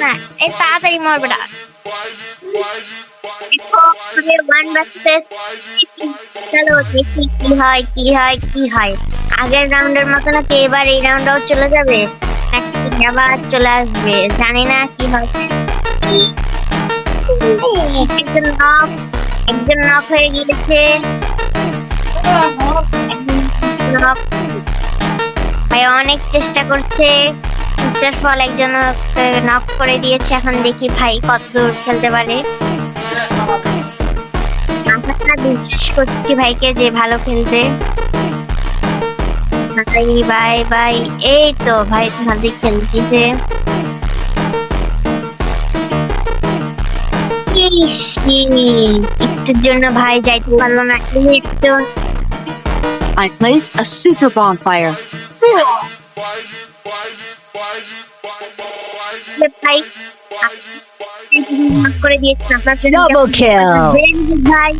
না, এই তাড়াতাড়ি মর বেটা। ওয়ান ভার্সেস চলো দেখি কি হয় কি হয় কি হয়। আগের রাউন্ডের মতো নাকি এবার এই রাউন্ডটাও চলে যাবে নাকি আবার চলে আসবে, জানি না কি হয়। একজন নক হয়ে গিয়েছে। ভাই অনেক চেষ্টা করছে, চেষ্টার ফল একজন নক করে দিয়েছে। এখন দেখি ভাই কত দূর খেলতে পারে। আমরা বিশ্বাস করছি ভাইকে যে ভালো খেলবে। ভাই বাই বাই, এই তো ভাই ভালোই খেলতেছে। একটুর জন্য ভাই যাইতে পারলো না। একটু I placed a super bonfire. ভাই করে দিয়েছেন আপনার জন্য। Double kill. ভাই